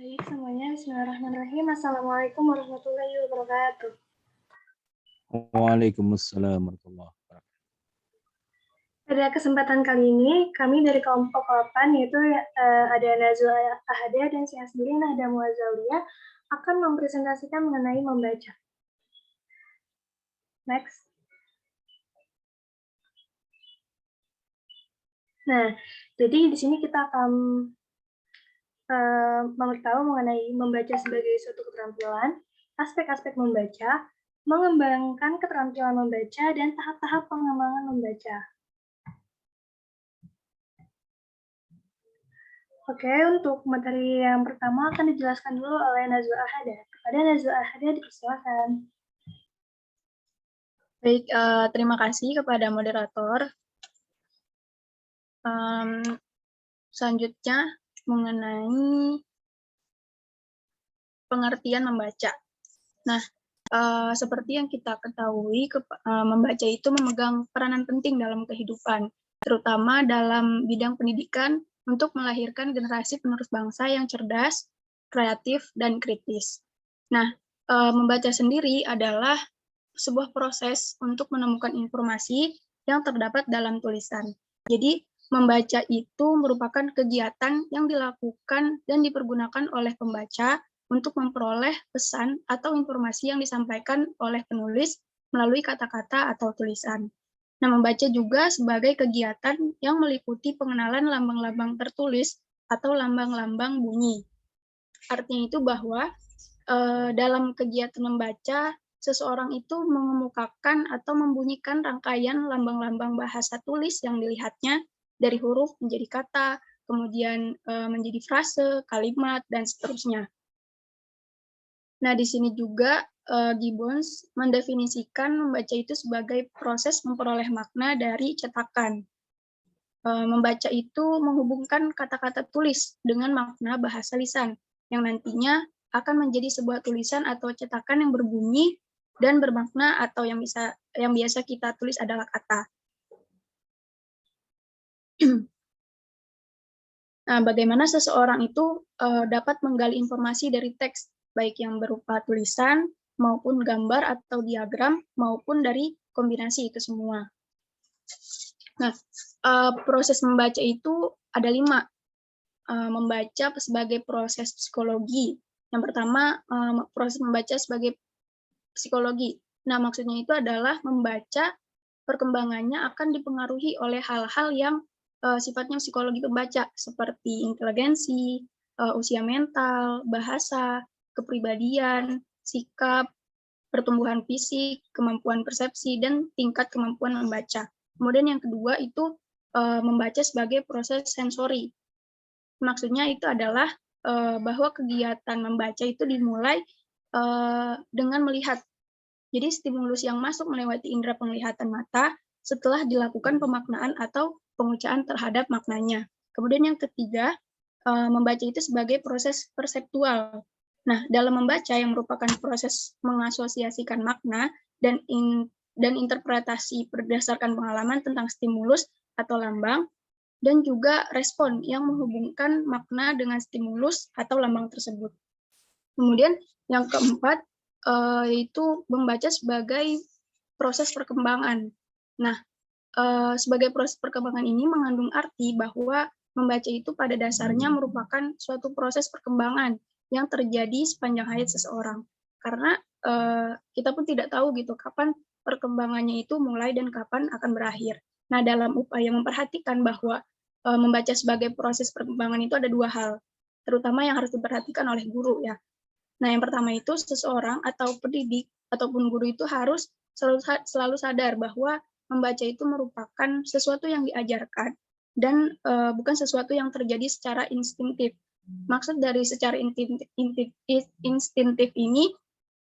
Baik semuanya, bismillahirrahmanirrahim. Assalamualaikum warahmatullahi wabarakatuh. Waalaikumsalam warahmatullahi wabarakatuh. Pada kesempatan kali ini, kami dari kelompok 8, yaitu ada Nazwa Ahada dan saya sendiri, Nahda Muazzalia, akan mempresentasikan mengenai membaca. Next. Nah, jadi di sini kita akan memberitahu mengenai membaca sebagai suatu keterampilan, aspek-aspek membaca, mengembangkan keterampilan membaca, dan tahap-tahap pengembangan membaca. Oke, untuk materi yang pertama akan dijelaskan dulu oleh Nazwa Ahada. Kepada Nazwa Ahada, dipersilakan. Baik, terima kasih kepada moderator. Selanjutnya mengenai pengertian membaca. Nah, seperti yang kita ketahui, membaca itu memegang peranan penting dalam kehidupan, terutama dalam bidang pendidikan untuk melahirkan generasi penerus bangsa yang cerdas, kreatif, dan kritis. Nah, membaca sendiri adalah sebuah proses untuk menemukan informasi yang terdapat dalam tulisan. Jadi, membaca itu merupakan kegiatan yang dilakukan dan dipergunakan oleh pembaca untuk memperoleh pesan atau informasi yang disampaikan oleh penulis melalui kata-kata atau tulisan. Nah, membaca juga sebagai kegiatan yang meliputi pengenalan lambang-lambang tertulis atau lambang-lambang bunyi. Artinya itu bahwa dalam kegiatan membaca, seseorang itu mengemukakan atau membunyikan rangkaian lambang-lambang bahasa tulis yang dilihatnya dari huruf menjadi kata, kemudian menjadi frase, kalimat, dan seterusnya. Nah, di sini juga Gibbons mendefinisikan membaca itu sebagai proses memperoleh makna dari cetakan. Membaca itu menghubungkan kata-kata tulis dengan makna bahasa lisan, yang nantinya akan menjadi sebuah tulisan atau cetakan yang berbunyi dan bermakna atau yang biasa kita tulis adalah kata. Nah, bagaimana seseorang itu dapat menggali informasi dari teks, baik yang berupa tulisan, maupun gambar atau diagram, maupun dari kombinasi itu semua. Nah, proses membaca itu ada 5. Membaca sebagai proses psikologi. Yang pertama, proses membaca sebagai psikologi. Nah, maksudnya itu adalah membaca perkembangannya akan dipengaruhi oleh hal-hal yang sifatnya psikologi pembaca, seperti inteligensi, usia mental, bahasa, kepribadian, sikap, pertumbuhan fisik, kemampuan persepsi, dan tingkat kemampuan membaca. Kemudian yang kedua itu membaca sebagai proses sensori. Maksudnya itu adalah bahwa kegiatan membaca itu dimulai dengan melihat. Jadi stimulus yang masuk melewati indera penglihatan mata setelah dilakukan pemaknaan atau pengucaan terhadap maknanya. Kemudian yang ketiga, membaca itu sebagai proses perseptual. Nah, dalam membaca yang merupakan proses mengasosiasikan makna dan interpretasi berdasarkan pengalaman tentang stimulus atau lambang, dan juga respon yang menghubungkan makna dengan stimulus atau lambang tersebut. Kemudian yang keempat, yaitu membaca sebagai proses perkembangan. Nah, sebagai proses perkembangan ini mengandung arti bahwa membaca itu pada dasarnya merupakan suatu proses perkembangan yang terjadi sepanjang hayat seseorang. Karena kita pun tidak tahu gitu kapan perkembangannya itu mulai dan kapan akan berakhir. Nah, dalam upaya memperhatikan bahwa membaca sebagai proses perkembangan itu ada 2 hal, terutama yang harus diperhatikan oleh guru ya. Nah, yang pertama itu seseorang atau pendidik ataupun guru itu harus selalu sadar bahwa membaca itu merupakan sesuatu yang diajarkan dan bukan sesuatu yang terjadi secara instintif. Maksud dari secara instintif ini,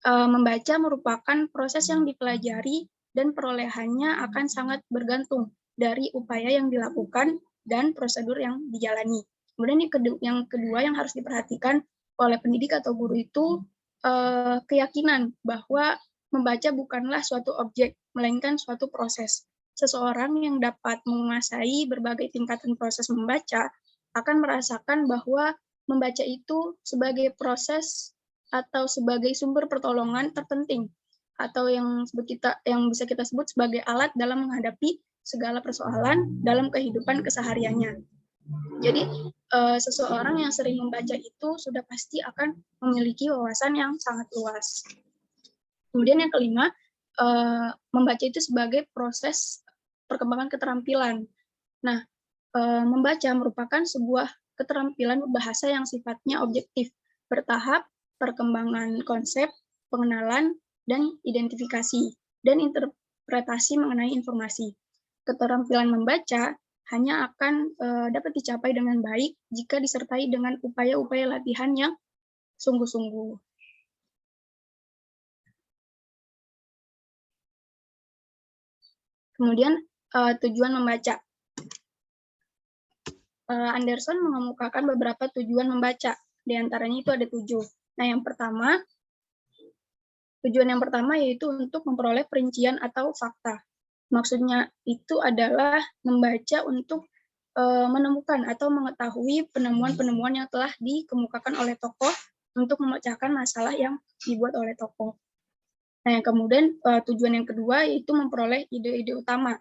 membaca merupakan proses yang dipelajari dan perolehannya akan sangat bergantung dari upaya yang dilakukan dan prosedur yang dijalani. Kemudian yang kedua yang harus diperhatikan oleh pendidik atau guru itu keyakinan bahwa membaca bukanlah suatu objek, melainkan suatu proses. Seseorang yang dapat menguasai berbagai tingkatan proses membaca akan merasakan bahwa membaca itu sebagai proses atau sebagai sumber pertolongan terpenting atau yang bisa kita sebut sebagai alat dalam menghadapi segala persoalan dalam kehidupan kesehariannya. Jadi seseorang yang sering membaca itu sudah pasti akan memiliki wawasan yang sangat luas. Kemudian yang kelima, membaca itu sebagai proses perkembangan keterampilan. Nah, membaca merupakan sebuah keterampilan bahasa yang sifatnya objektif, bertahap, perkembangan konsep, pengenalan, dan identifikasi, dan interpretasi mengenai informasi. Keterampilan membaca hanya akan dapat dicapai dengan baik jika disertai dengan upaya-upaya latihan yang sungguh-sungguh. Kemudian tujuan membaca. Anderson mengemukakan beberapa tujuan membaca. Di antaranya itu ada 7. Nah, tujuan yang pertama yaitu untuk memperoleh perincian atau fakta. Maksudnya itu adalah membaca untuk menemukan atau mengetahui penemuan-penemuan yang telah dikemukakan oleh tokoh untuk memecahkan masalah yang dibuat oleh tokoh. Nah, yang kemudian tujuan yang kedua yaitu memperoleh ide-ide utama.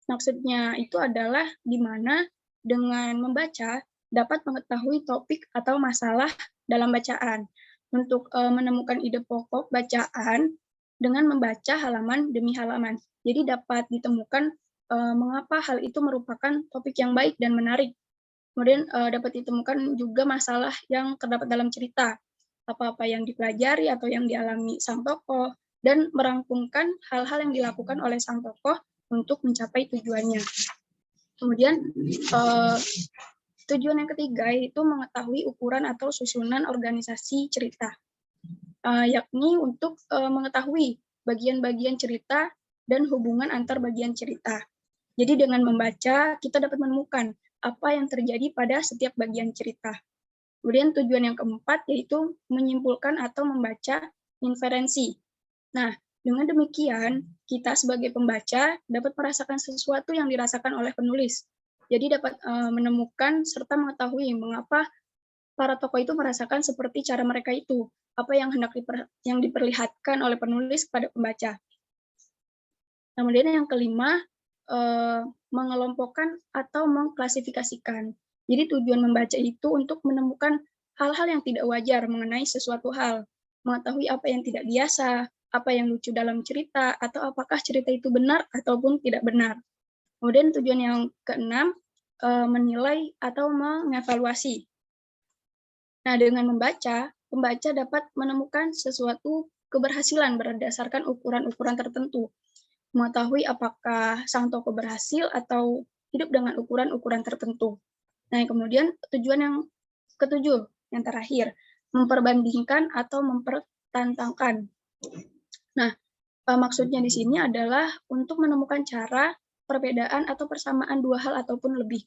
Maksudnya itu adalah di mana dengan membaca dapat mengetahui topik atau masalah dalam bacaan. Untuk menemukan ide pokok bacaan dengan membaca halaman demi halaman. Jadi dapat ditemukan mengapa hal itu merupakan topik yang baik dan menarik. Kemudian dapat ditemukan juga masalah yang terdapat dalam cerita, apa-apa yang dipelajari atau yang dialami sang tokoh, dan merangkumkan hal-hal yang dilakukan oleh sang tokoh untuk mencapai tujuannya. Kemudian tujuan yang ketiga yaitu mengetahui ukuran atau susunan organisasi cerita, yakni untuk mengetahui bagian-bagian cerita dan hubungan antar bagian cerita. Jadi dengan membaca, kita dapat menemukan apa yang terjadi pada setiap bagian cerita. Kemudian tujuan yang keempat yaitu menyimpulkan atau membaca inferensi. Nah, dengan demikian, kita sebagai pembaca dapat merasakan sesuatu yang dirasakan oleh penulis. Jadi dapat menemukan serta mengetahui mengapa para tokoh itu merasakan seperti cara mereka itu, apa yang hendak yang diperlihatkan oleh penulis kepada pembaca. Kemudian yang kelima, mengelompokkan atau mengklasifikasikan. Jadi tujuan membaca itu untuk menemukan hal-hal yang tidak wajar mengenai sesuatu hal, mengetahui apa yang tidak biasa, apa yang lucu dalam cerita, atau apakah cerita itu benar ataupun tidak benar. Kemudian tujuan yang keenam, menilai atau mengevaluasi. Nah, dengan membaca, pembaca dapat menemukan sesuatu keberhasilan berdasarkan ukuran-ukuran tertentu, mengetahui apakah sang tokoh berhasil atau hidup dengan ukuran-ukuran tertentu. Nah, kemudian tujuan yang ketujuh, yang terakhir, memperbandingkan atau mempertentangkan. Nah, maksudnya di sini adalah untuk menemukan cara, perbedaan, atau persamaan dua hal ataupun lebih.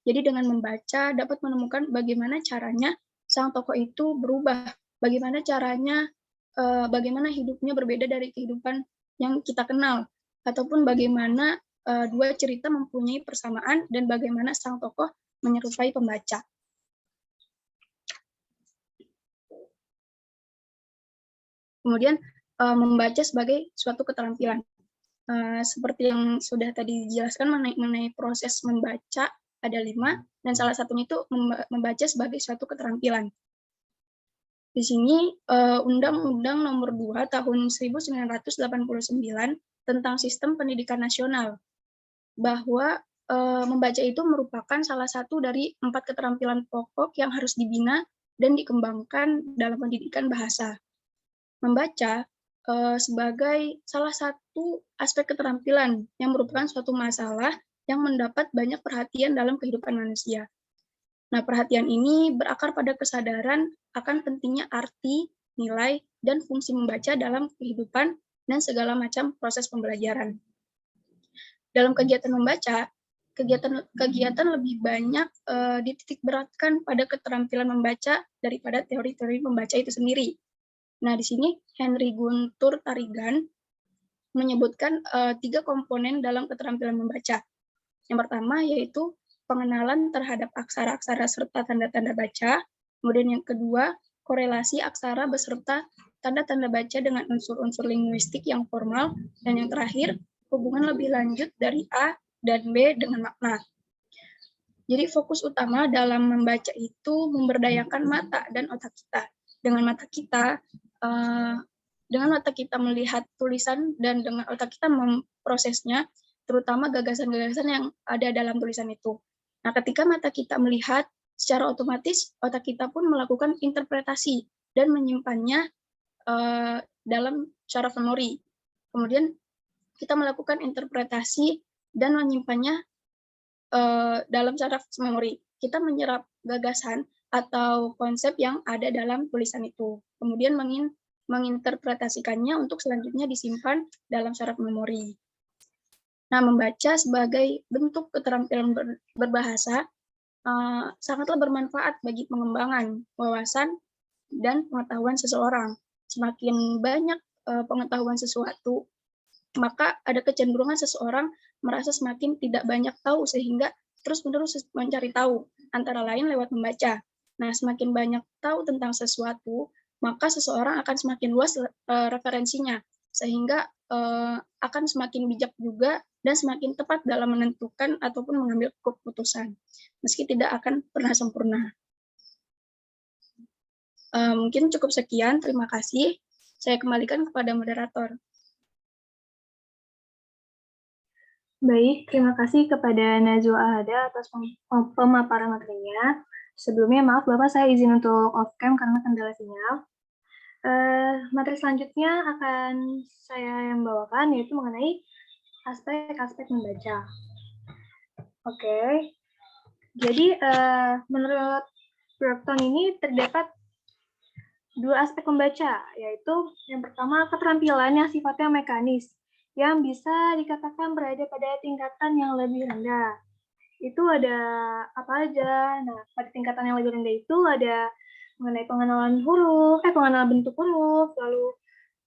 Jadi dengan membaca dapat menemukan bagaimana caranya sang tokoh itu berubah, bagaimana caranya, bagaimana hidupnya berbeda dari kehidupan yang kita kenal, ataupun bagaimana dua cerita mempunyai persamaan dan bagaimana sang tokoh menyerupai pembaca. Kemudian membaca sebagai suatu keterampilan. Seperti yang sudah tadi dijelaskan mengenai proses membaca ada 5, dan salah satunya itu membaca sebagai suatu keterampilan. Di sini Undang-Undang Nomor 2 Tahun 1989 tentang Sistem Pendidikan Nasional, bahwa membaca itu merupakan salah satu dari 4 keterampilan pokok yang harus dibina dan dikembangkan dalam pendidikan bahasa. Membaca sebagai salah satu aspek keterampilan yang merupakan suatu masalah yang mendapat banyak perhatian dalam kehidupan manusia. Nah, perhatian ini berakar pada kesadaran akan pentingnya arti, nilai, dan fungsi membaca dalam kehidupan dan segala macam proses pembelajaran. Dalam kegiatan membaca, kegiatan lebih banyak dititik beratkan pada keterampilan membaca daripada teori-teori membaca itu sendiri. Nah, di sini Henry Guntur Tarigan menyebutkan 3 komponen dalam keterampilan membaca. Yang pertama yaitu pengenalan terhadap aksara-aksara serta tanda-tanda baca. Kemudian yang kedua, korelasi aksara beserta tanda-tanda baca dengan unsur-unsur linguistik yang formal. Dan yang terakhir, hubungan lebih lanjut dari A dan B dengan makna. Jadi fokus utama dalam membaca itu memberdayakan mata dan otak kita. Dengan mata kita melihat tulisan dan dengan otak kita memprosesnya, terutama gagasan-gagasan yang ada dalam tulisan itu. Nah, ketika mata kita melihat, secara otomatis otak kita pun melakukan interpretasi dan menyimpannya dalam syaraf memori. Kemudian kita melakukan interpretasi dan menyimpannya dalam syaraf memori. Kita menyerap gagasan atau konsep yang ada dalam tulisan itu. Kemudian menginterpretasikannya untuk selanjutnya disimpan dalam syaraf memori. Nah, membaca sebagai bentuk keterampilan berbahasa sangatlah bermanfaat bagi pengembangan wawasan dan pengetahuan seseorang. Semakin banyak pengetahuan sesuatu, maka ada kecenderungan seseorang merasa semakin tidak banyak tahu sehingga terus-menerus mencari tahu, antara lain lewat membaca. Nah, semakin banyak tahu tentang sesuatu, maka seseorang akan semakin luas referensinya, sehingga akan semakin bijak juga dan semakin tepat dalam menentukan ataupun mengambil keputusan, meski tidak akan pernah sempurna. Mungkin cukup sekian, terima kasih. Saya kembalikan kepada moderator. Baik, terima kasih kepada Najwa Ahada atas pemaparan materinya. Sebelumnya maaf Bapak, saya izin untuk off-cam karena kendala sinyal. Materi selanjutnya akan saya yang bawakan, yaitu mengenai aspek-aspek membaca. Oke, jadi menurut Brockton ini terdapat dua aspek membaca, yaitu yang pertama keterampilan yang sifatnya mekanis, yang bisa dikatakan berada pada tingkatan yang lebih rendah. Itu ada apa aja? Nah, pada tingkatan yang lebih rendah itu ada mengenai pengenalan bentuk huruf, lalu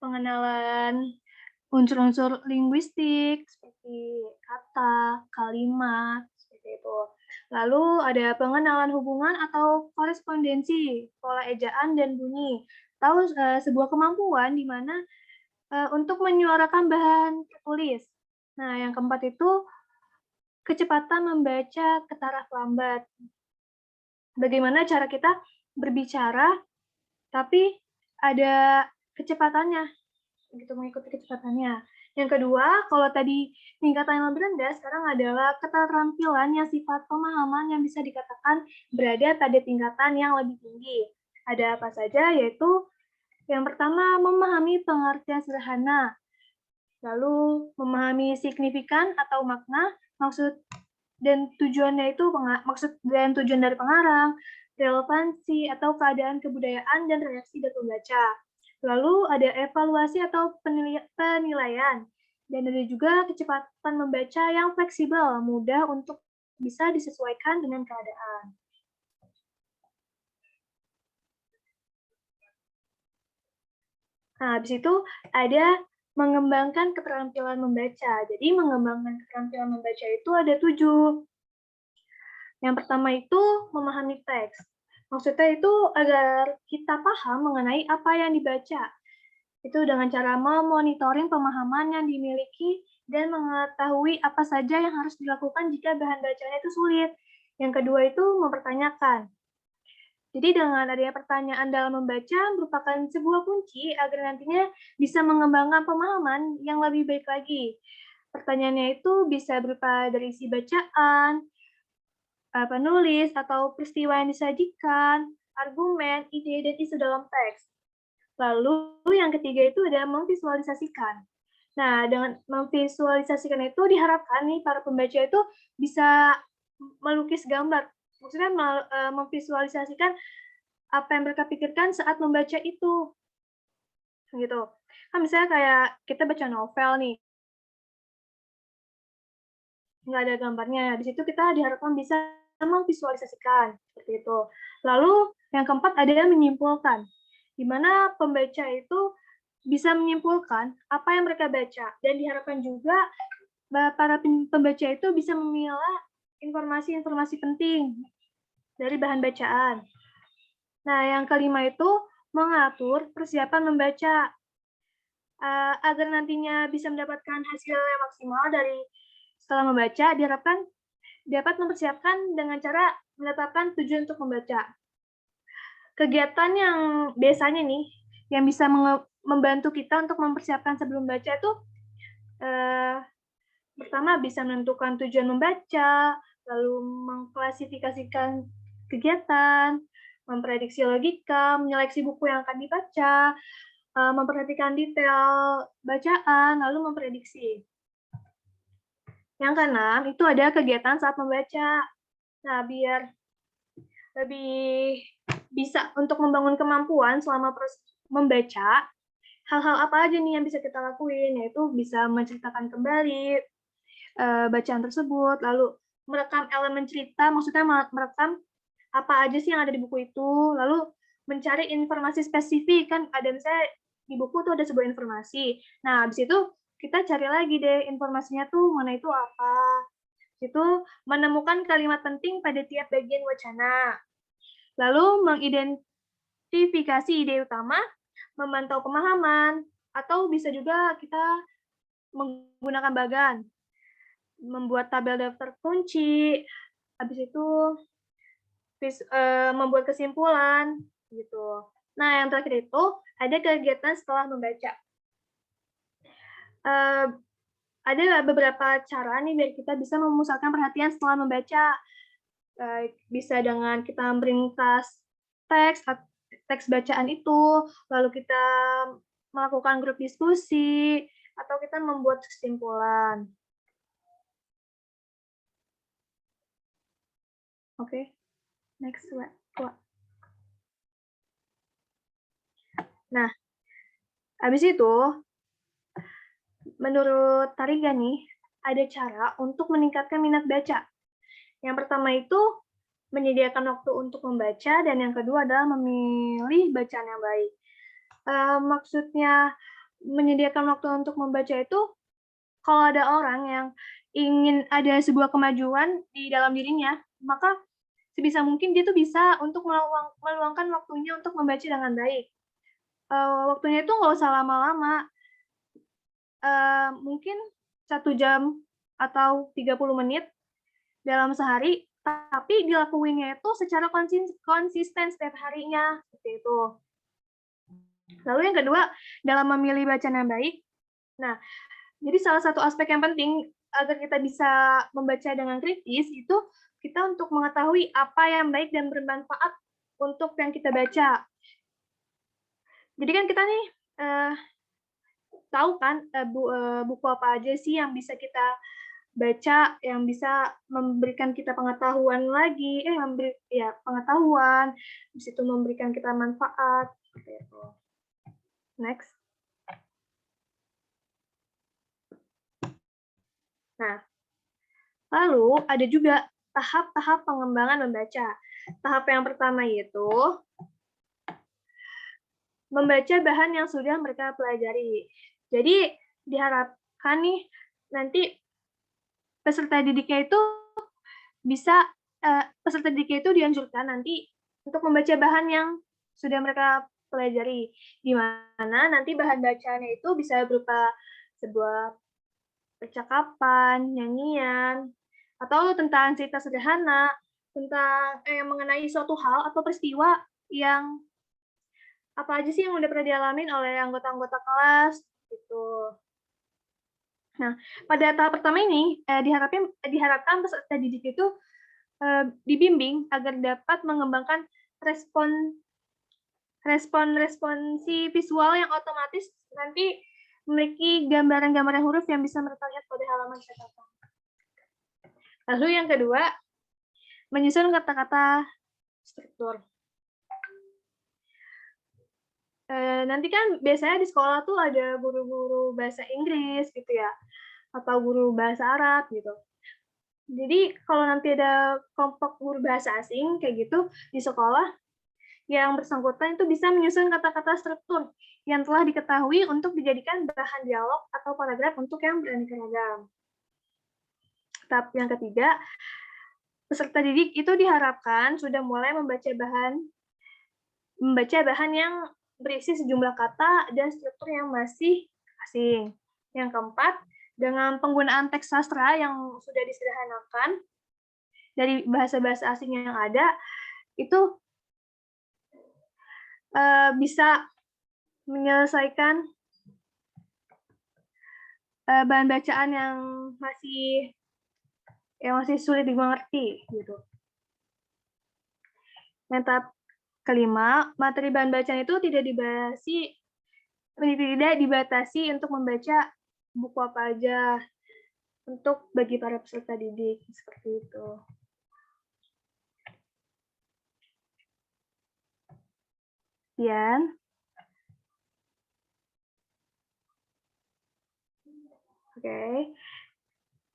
pengenalan unsur-unsur linguistik seperti kata, kalimat, seperti itu. Lalu ada pengenalan hubungan atau korespondensi, pola ejaan dan bunyi. Atau sebuah kemampuan di mana untuk menyuarakan bahan tertulis. Nah, yang keempat itu kecepatan membaca ke taraf lambat. Bagaimana cara kita berbicara, tapi ada kecepatannya, gitu, mengikuti kecepatannya. Yang kedua, kalau tadi tingkatan yang lebih rendah, sekarang adalah keterampilan yang sifat pemahaman yang bisa dikatakan berada pada tingkatan yang lebih tinggi. Ada apa saja, yaitu yang pertama, memahami pengertian sederhana, lalu memahami signifikan atau makna, maksud dan tujuannya itu maksud dan tujuan dari pengarang, relevansi atau keadaan kebudayaan dan reaksi dari pembaca. Lalu ada evaluasi atau penilaian, dan ada juga kecepatan membaca yang fleksibel, mudah untuk bisa disesuaikan dengan keadaan. Nah, habis itu ada mengembangkan keterampilan membaca. Jadi mengembangkan keterampilan membaca itu ada 7. Yang pertama itu memahami teks. Maksudnya itu agar kita paham mengenai apa yang dibaca. Itu dengan cara memonitoring pemahaman yang dimiliki dan mengetahui apa saja yang harus dilakukan jika bahan bacanya itu sulit. Yang kedua itu mempertanyakan. Jadi dengan adanya pertanyaan dalam membaca merupakan sebuah kunci agar nantinya bisa mengembangkan pemahaman yang lebih baik lagi. Pertanyaannya itu bisa berupa dari isi bacaan, penulis, atau peristiwa yang disajikan, argumen, ide, dan isu dalam teks. Lalu yang ketiga itu ada memvisualisasikan. Nah, dengan memvisualisasikan itu diharapkan nih para pembaca itu bisa melukis gambar. Maksudnya memvisualisasikan apa yang mereka pikirkan saat membaca itu. Gitu. Kan misalnya kayak kita baca novel nih. Nggak ada gambarnya. Di situ kita diharapkan bisa memvisualisasikan. Seperti itu. Lalu yang keempat ada menyimpulkan. Di mana pembaca itu bisa menyimpulkan apa yang mereka baca. Dan diharapkan juga para pembaca itu bisa memilah informasi-informasi penting dari bahan bacaan. Nah, yang kelima itu mengatur persiapan membaca. Agar nantinya bisa mendapatkan hasil yang maksimal dari setelah membaca, diharapkan dapat mempersiapkan dengan cara menetapkan tujuan untuk membaca. Kegiatan yang biasanya nih, yang bisa membantu kita untuk mempersiapkan sebelum baca itu, pertama bisa menentukan tujuan membaca, lalu mengklasifikasikan kegiatan, memprediksi logika, menyeleksi buku yang akan dibaca, memperhatikan detail bacaan, lalu memprediksi. Yang keenam, itu ada kegiatan saat membaca. Nah, biar lebih bisa untuk membangun kemampuan selama proses membaca, hal-hal apa aja nih yang bisa kita lakuin, yaitu bisa menceritakan kembali bacaan tersebut, lalu merekam elemen cerita, maksudnya merekam apa aja sih yang ada di buku itu, lalu mencari informasi spesifik, kan ada misalnya di buku tuh ada sebuah informasi. Nah, habis itu kita cari lagi deh informasinya tuh mana itu apa. Itu menemukan kalimat penting pada tiap bagian wacana. Lalu mengidentifikasi ide utama, memantau pemahaman, atau bisa juga kita menggunakan bagan, membuat tabel daftar kunci, habis itu membuat kesimpulan, gitu. Nah, yang terakhir itu ada kegiatan setelah membaca. Ada beberapa cara nih biar kita bisa memusatkan perhatian setelah membaca. Bisa dengan kita meringkas teks bacaan itu, lalu kita melakukan grup diskusi, atau kita membuat kesimpulan. Oke, next slide. Nah, habis itu, menurut Tariga nih, ada cara untuk meningkatkan minat baca. Yang pertama itu menyediakan waktu untuk membaca, dan yang kedua adalah memilih bacaan yang baik. Maksudnya menyediakan waktu untuk membaca itu, kalau ada orang yang ingin ada sebuah kemajuan di dalam dirinya, maka sebisa mungkin dia tuh bisa untuk meluangkan waktunya untuk membaca dengan baik. Waktunya itu nggak usah lama-lama, mungkin 1 jam atau 30 menit dalam sehari, tapi dilakuinnya itu secara konsisten setiap harinya, seperti itu. Lalu yang kedua, dalam memilih bacaan yang baik. Nah, jadi salah satu aspek yang penting agar kita bisa membaca dengan kritis itu kita untuk mengetahui apa yang baik dan bermanfaat untuk yang kita baca. Jadi kan kita nih tahu kan buku apa aja sih yang bisa kita baca, yang bisa memberikan kita pengetahuan lagi, pengetahuan, di situ memberikan kita manfaat. Gitu. Next. Nah, lalu ada juga tahap-tahap pengembangan membaca. Tahap yang pertama yaitu membaca bahan yang sudah mereka pelajari. Jadi diharapkan nih nanti peserta didiknya itu bisa peserta didiknya itu dianjurkan nanti untuk membaca bahan yang sudah mereka pelajari, di mana nanti bahan bacaannya itu bisa berupa sebuah percakapan, nyanyian, atau tentang cerita sederhana, tentang mengenai suatu hal atau peristiwa yang apa aja sih yang udah pernah dialamin oleh anggota-anggota kelas, gitu. Nah, pada tahap pertama ini diharapkan peserta didik itu dibimbing agar dapat mengembangkan responsi visual yang otomatis nanti memiliki gambaran-gambaran huruf yang bisa mereka lihat pada halaman catatan. Lalu yang kedua, menyusun kata-kata struktur. Nanti kan biasanya di sekolah tuh ada guru-guru bahasa Inggris gitu ya, atau guru bahasa Arab gitu. Jadi kalau nanti ada kelompok guru bahasa asing kayak gitu di sekolah, yang bersangkutan itu bisa menyusun kata-kata struktur yang telah diketahui untuk dijadikan bahan dialog atau paragraf untuk yang beraneka ragam. Tahap yang ketiga, peserta didik itu diharapkan sudah mulai membaca bahan yang berisi sejumlah kata dan struktur yang masih asing. Yang keempat, dengan penggunaan teks sastra yang sudah disederhanakan dari bahasa-bahasa asing yang ada, itu bisa menyelesaikan bahan bacaan yang masih sulit dimengerti gitu. Yang tahap kelima, materi bahan bacaan itu tidak dibatasi untuk membaca buku apa aja untuk bagi para peserta didik seperti itu. Sekian. Oke.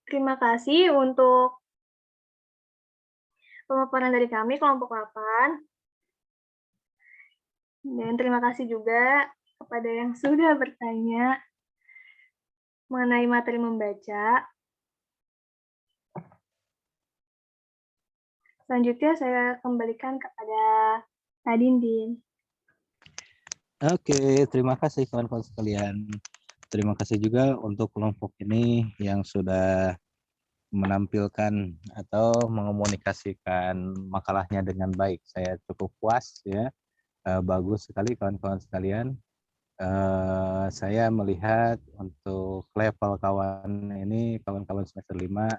Terima kasih untuk pemaparan dari kami kelompok 8. Dan terima kasih juga kepada yang sudah bertanya mengenai materi membaca. Selanjutnya saya kembalikan kepada Nadine. Oke, terima kasih kawan-kawan sekalian. Terima kasih juga untuk kelompok ini yang sudah menampilkan atau mengomunikasikan makalahnya dengan baik. Saya cukup puas ya. Bagus sekali kawan-kawan sekalian. Saya melihat untuk level kawan ini, kawan-kawan semester 5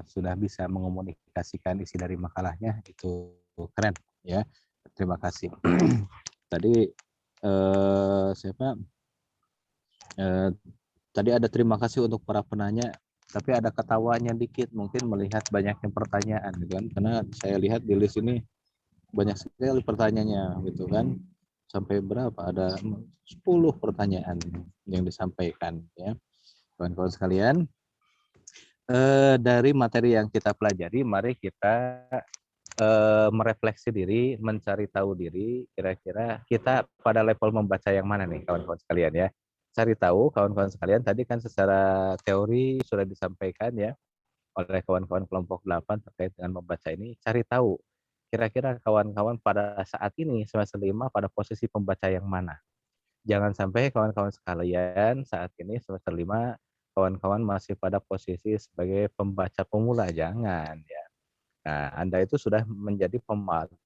sudah bisa mengomunikasikan isi dari makalahnya, itu keren ya. Terima kasih. Tadi tadi ada terima kasih untuk para penanya, tapi ada ketawanya dikit mungkin melihat banyaknya pertanyaan gitu kan, karena saya lihat di list ini banyak sekali pertanyaannya gitu kan, sampai berapa, ada 10 pertanyaan yang disampaikan ya kawan-kawan sekalian. Dari materi yang kita pelajari, mari kita merefleksi diri, mencari tahu diri, kira-kira kita pada level membaca yang mana nih kawan-kawan sekalian ya. Cari tahu kawan-kawan sekalian, tadi kan secara teori sudah disampaikan ya oleh kawan-kawan kelompok 8 terkait dengan membaca ini. Cari tahu kira-kira kawan-kawan pada saat ini semester 5 pada posisi pembaca yang mana. Jangan sampai kawan-kawan sekalian saat ini semester 5 kawan-kawan masih pada posisi sebagai pembaca pemula, jangan ya. Nah, Anda itu sudah menjadi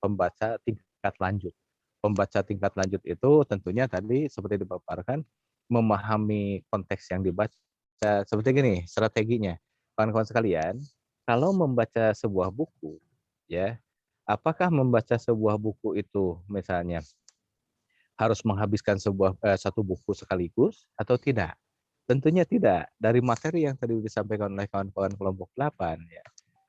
pembaca tingkat lanjut. Pembaca tingkat lanjut itu tentunya tadi seperti dipaparkan, memahami konteks yang dibaca. Seperti gini strateginya, kawan-kawan sekalian, kalau membaca sebuah buku, ya, apakah membaca sebuah buku itu misalnya harus menghabiskan satu buku sekaligus atau tidak? Tentunya tidak. Dari materi yang tadi disampaikan oleh kawan-kawan kelompok 8, ya,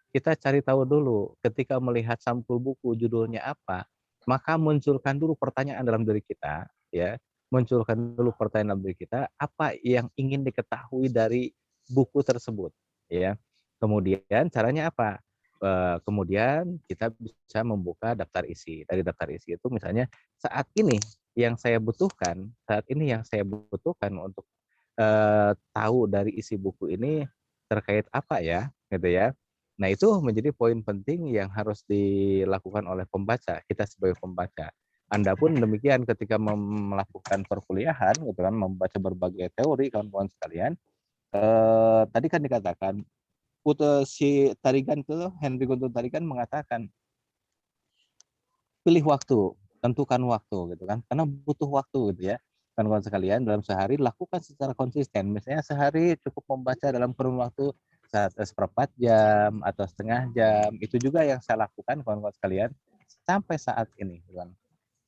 kita cari tahu dulu ketika melihat sampul buku judulnya apa, maka munculkan dulu pertanyaan dalam diri kita, ya. Munculkan dulu pertanyaan dalam diri kita, apa yang ingin diketahui dari buku tersebut, ya. Kemudian caranya apa? Kemudian kita bisa membuka daftar isi. Dari daftar isi itu misalnya saat ini saat ini yang saya butuhkan untuk tahu dari isi buku ini terkait apa ya, gitu ya. Nah, itu menjadi poin penting yang harus dilakukan oleh pembaca, kita sebagai pembaca. Anda pun demikian ketika melakukan perkuliahan, gitu kan, membaca berbagai teori, kawan-kawan sekalian. Tadi kan dikatakan, si Tarigan itu, Henry Guntur Tarigan mengatakan, pilih waktu, tentukan waktu, gitu kan, karena butuh waktu, gitu ya. Kawan-kawan sekalian, dalam sehari lakukan secara konsisten. Misalnya sehari cukup membaca dalam kurun waktu seperempat jam atau setengah jam. Itu juga yang saya lakukan kawan-kawan sekalian sampai saat ini.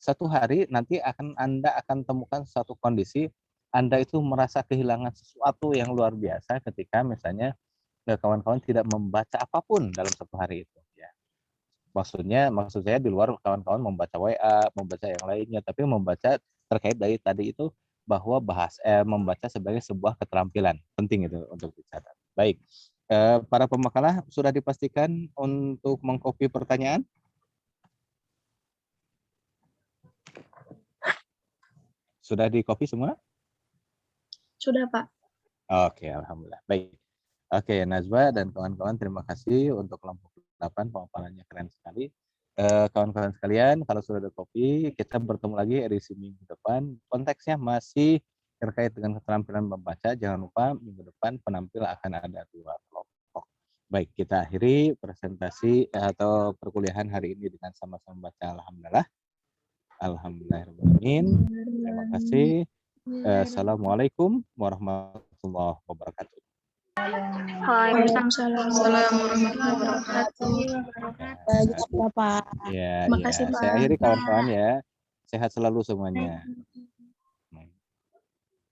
Satu hari nanti Anda akan temukan suatu kondisi Anda itu merasa kehilangan sesuatu yang luar biasa ketika misalnya kawan-kawan tidak membaca apapun dalam satu hari itu. Ya. Maksud saya di luar kawan-kawan membaca WA, membaca yang lainnya, tapi membaca terkait dari tadi itu bahwa membaca sebagai sebuah keterampilan penting itu untuk dicatat. Baik, para pemakalah sudah dipastikan untuk mengcopy pertanyaan? Sudah di copy semua? Sudah, Pak. Oke, alhamdulillah. Baik. Oke, Najwa dan kawan-kawan, terima kasih untuk kelompok 8, pemaparannya keren sekali. Kawan-kawan sekalian, kalau sudah ada kopi, kita bertemu lagi edisi minggu depan. Konteksnya masih terkait dengan keterampilan membaca. Jangan lupa minggu depan penampil akan ada 2 kelompok. Baik, kita akhiri presentasi atau perkuliahan hari ini dengan sama-sama baca Alhamdulillah. Alhamdulillahirrahmanirrahim. Terima kasih. Assalamualaikum warahmatullahi wabarakatuh. Waalaikumsalam warahmatullahi wabarakatuh. Ya, Terima kasih, Pak. saya akhiri kawan-kawan ya. Sehat selalu semuanya.